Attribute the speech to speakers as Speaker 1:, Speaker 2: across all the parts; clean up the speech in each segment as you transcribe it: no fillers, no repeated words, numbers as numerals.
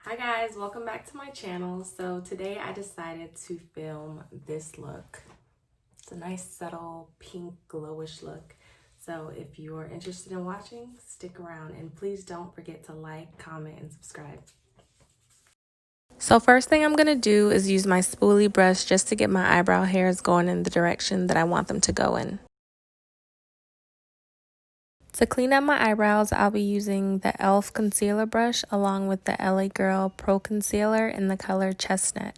Speaker 1: Hi guys, welcome back to my channel. So today I decided to film this look. It's a nice subtle pink glowish look. So if you are interested in watching, stick around and please don't forget to like, comment, and subscribe. So first thing I'm going to do is use my spoolie brush just to get my eyebrow hairs going in the direction that I want them to go in. To clean up my eyebrows, I'll be using the e.l.f. concealer brush along with the LA Girl Pro Concealer in the color Chestnut.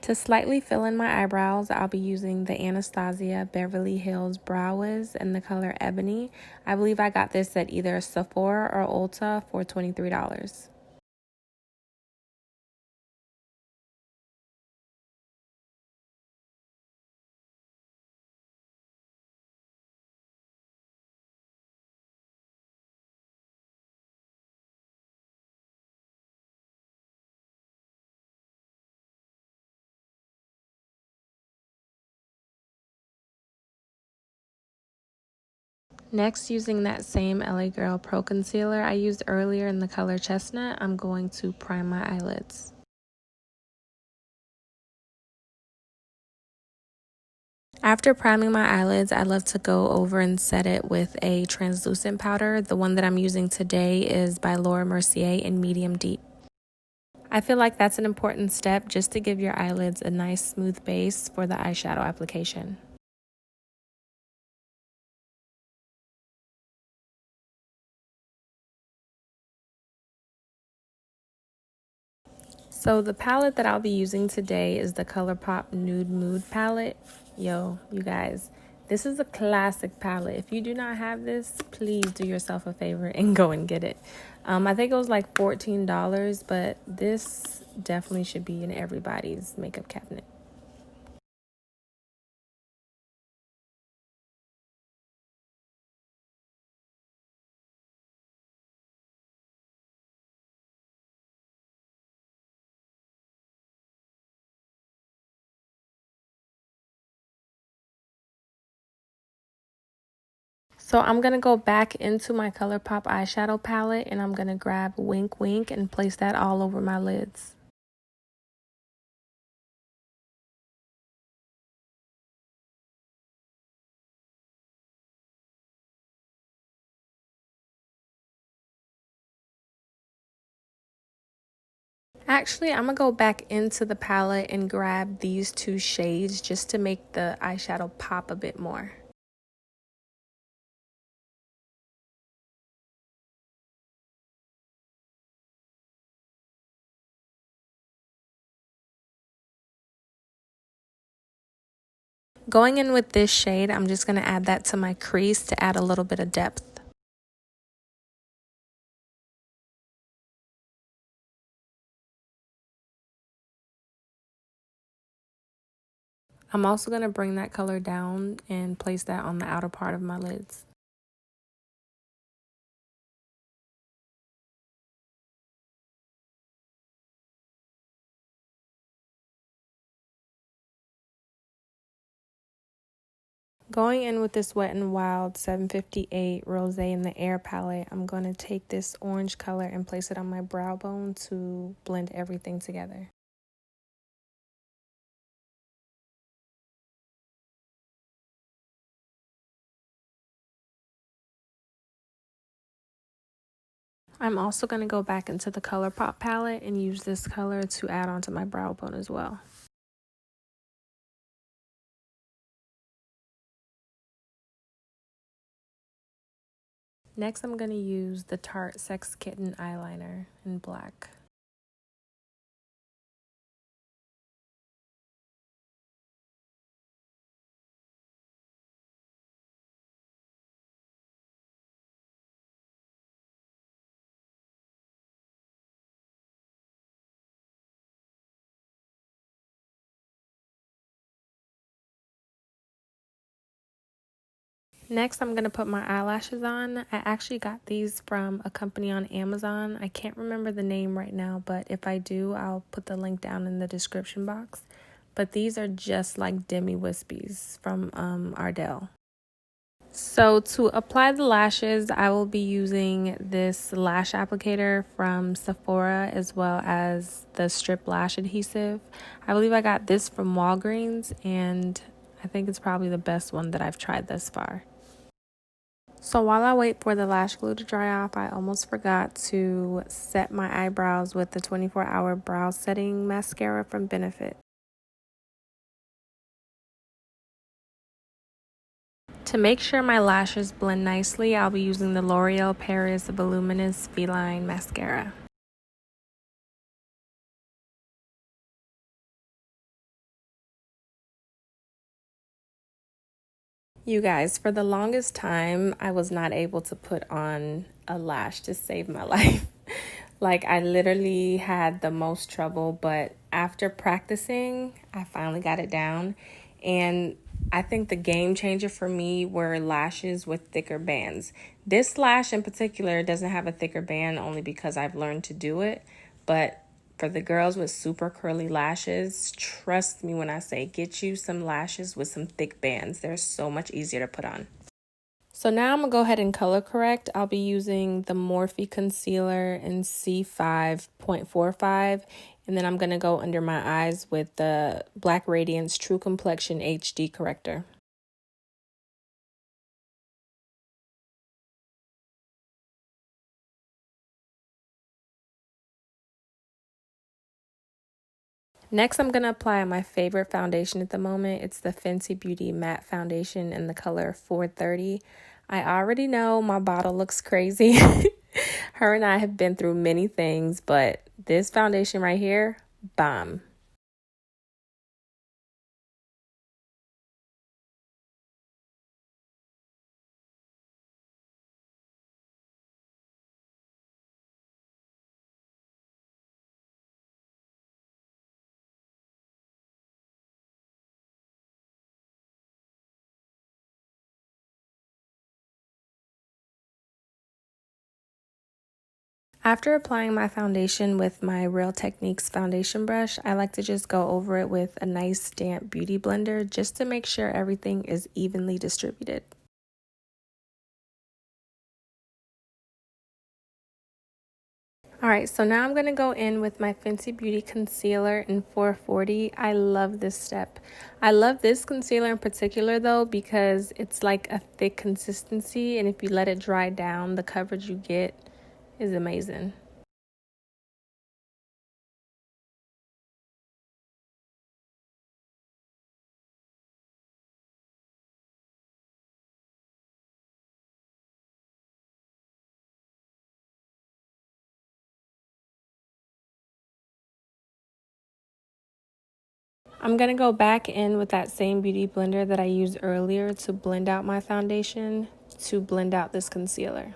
Speaker 1: To slightly fill in my eyebrows, I'll be using the Anastasia Beverly Hills Brow Wiz in the color Ebony. I believe I got this at either Sephora or Ulta for $23. Next, using that same LA Girl Pro Concealer I used earlier in the color Chestnut, I'm going to prime my eyelids. After priming my eyelids, I love to go over and set it with a translucent powder. The one that I'm using today is by Mercier in medium deep. I feel like that's an important step just to give your eyelids a nice smooth base for the eyeshadow application. So the palette that I'll be using today is the Colourpop Nude Mood palette. Yo, you guys, this is a classic palette. If you do not have this, please do yourself a favor and go and get it. I think it was like $14, but this definitely should be in everybody's makeup cabinet. So I'm going to go back into my Colourpop eyeshadow palette and I'm going to grab Wink Wink and place that all over my lids. Actually, I'm going to go back into the palette and grab these two shades just to make the eyeshadow pop a bit more. Going in with this shade, I'm just going to add that to my crease to add a little bit of depth. I'm also going to bring that color down and place that on the outer part of my lids. Going in with this Wet n Wild 758 Rosé in the Air palette, I'm going to take this orange color and place it on my brow bone to blend everything together. I'm also going to go back into the Colourpop palette and use this color to add onto my brow bone as well. Next, I'm going to use the Tarte Sex Kitten eyeliner in black. Next, I'm going to put my eyelashes on. I actually got these from a company on Amazon. I can't remember the name right now, but if I do, I'll put the link down in the description box. but these are just like Demi Wispies from Ardell. So to apply the lashes, I will be using this lash applicator from Sephora as well as the strip lash adhesive. I believe I got this from Walgreens, and I think it's probably the best one that I've tried thus far. So while I wait for the lash glue to dry off, I almost forgot to set my eyebrows with the 24-hour brow setting mascara from Benefit. To make sure my lashes blend nicely, I'll be using the L'Oreal Paris Voluminous Feline Mascara. You guys, for the longest time, I was not able to put on a lash to save my life. Like, I literally had the most trouble, but after practicing, I finally got it down. And I think the game changer for me were lashes with thicker bands. This lash in particular doesn't have a thicker band only because I've learned to do it. But for the girls with super curly lashes, trust me when I say get you some lashes with some thick bands. They're so much easier to put on. So now I'm going to go ahead and color correct. I'll be using the Morphe Concealer in C5.45. And then I'm going to go under my eyes with the Black Radiance True Complexion HD Corrector. Next, I'm going to apply my favorite foundation at the moment. It's the Fenty Beauty Matte Foundation in the color 430. I already know my bottle looks crazy. Her and I have been through many things, but this foundation right here, bomb. After applying my foundation with my Real Techniques foundation brush, I like to just go over it with a nice damp beauty blender just to make sure everything is evenly distributed. Alright, so now I'm going to go in with my Fenty Beauty Concealer in 440. I love this step. I love this concealer in particular though because it's like a thick consistency, and if you let it dry down, the coverage you get is amazing. I'm going to go back in with that same beauty blender that I used earlier to blend out my foundation, to blend out this concealer.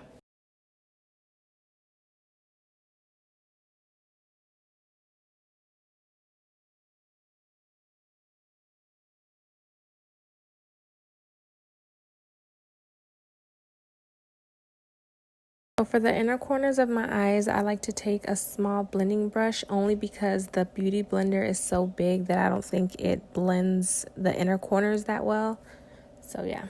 Speaker 1: So for the inner corners of my eyes, I like to take a small blending brush only because the beauty blender is so big that I don't think it blends the inner corners that well. So yeah.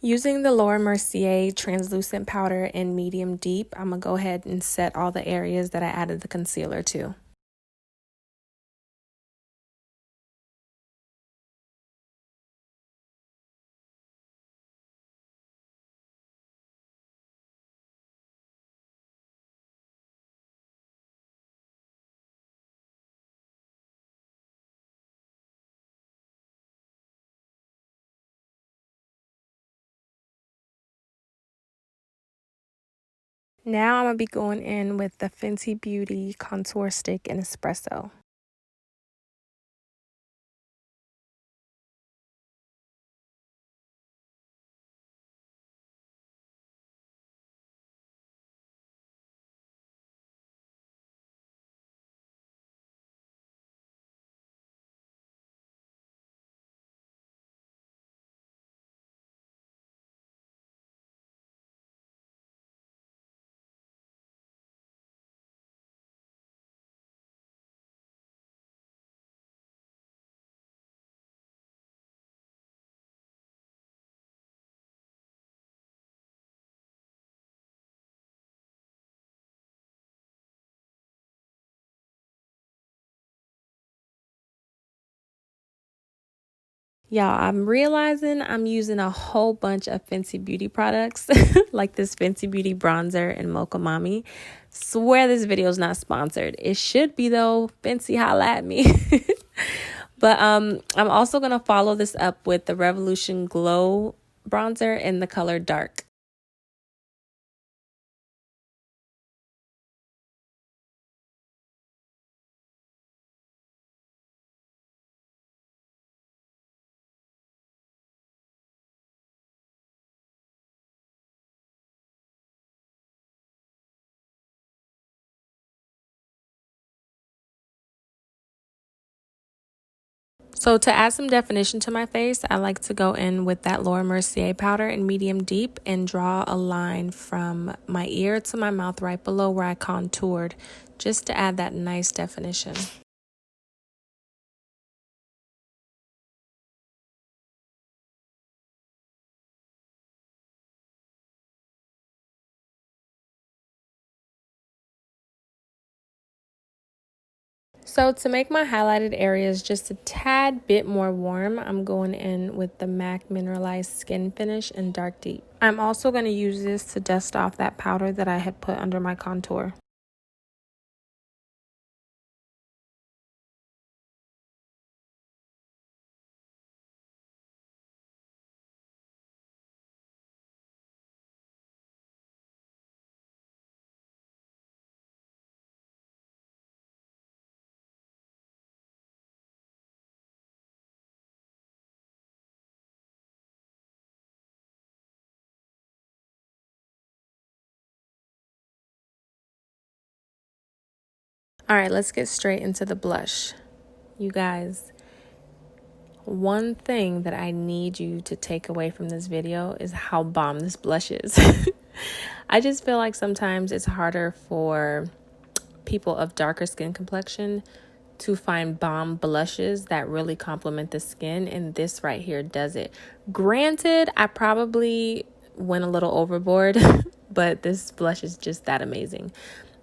Speaker 1: Using the Laura Mercier translucent powder in medium deep, I'm going to go ahead and set all the areas that I added the concealer to. Now I'm going to be going in with the Fenty Beauty Contour Stick in Espresso. Y'all, I'm realizing I'm using a whole bunch of Fenty Beauty products, like this Fenty Beauty bronzer and Mocha Mami. Swear this video is not sponsored. It should be though. Fenty, holla at me. But I'm also gonna follow this up with the Revolution Glow bronzer in the color Dark. So to add some definition to my face, I like to go in with that Laura Mercier powder in medium deep and draw a line from my ear to my mouth right below where I contoured, just to add that nice definition. So to make my highlighted areas just a tad bit more warm, I'm going in with the MAC Mineralized Skin Finish in Dark Deep. I'm also going to use this to dust off that powder that I had put under my contour. All right, let's get straight into the blush. You guys, one thing that I need you to take away from this video is how bomb this blush is. I just feel like sometimes it's harder for people of darker skin complexion to find bomb blushes that really complement the skin, and this right here does it. Granted, I probably went a little overboard, but this blush is just that amazing.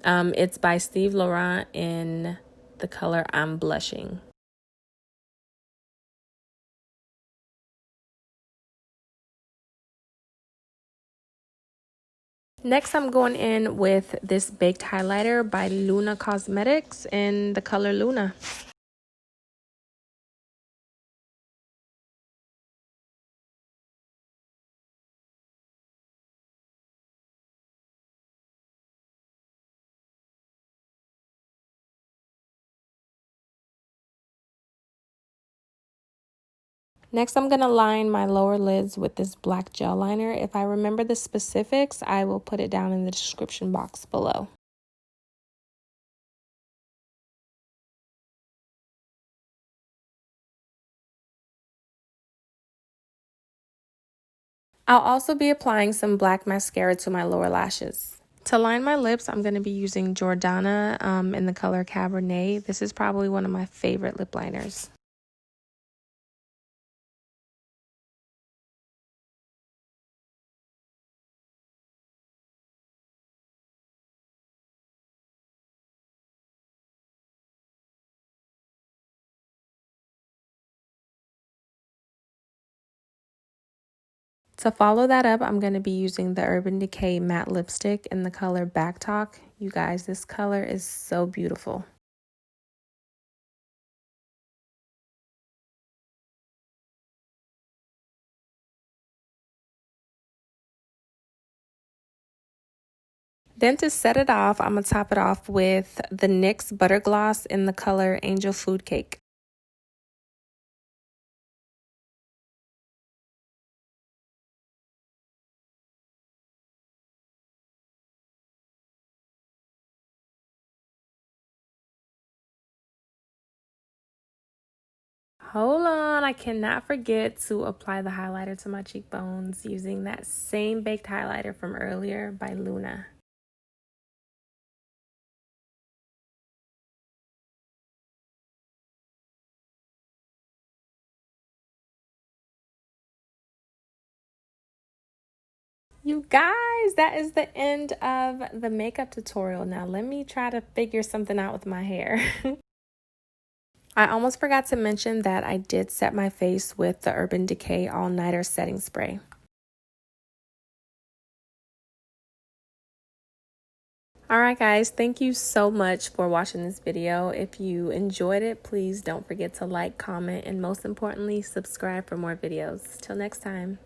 Speaker 1: It's by Steve Laurent in the color I'm Blushing. Next, I'm going in with this baked highlighter by Luna Cosmetics in the color Luna. Next, I'm going to line my lower lids with this black gel liner. If I remember the specifics, I will put it down in the description box below. I'll also be applying some black mascara to my lower lashes. To line my lips, I'm going to be using Jordana in the color Cabernet. This is probably one of my favorite lip liners. To follow that up, I'm going to be using the Urban Decay matte lipstick in the color Backtalk. You guys, this color is so beautiful. Then to set it off, I'm going to top it off with the NYX Butter Gloss in the color Angel Food Cake. Hold on, I cannot forget to apply the highlighter to my cheekbones using that same baked highlighter from earlier by Luna. You guys, that is the end of the makeup tutorial. Now let me try to figure something out with my hair. I almost forgot to mention that I did set my face with the Urban Decay All Nighter Setting Spray. Alright guys, thank you so much for watching this video. If you enjoyed it, please don't forget to like, comment, and most importantly, subscribe for more videos. Till next time.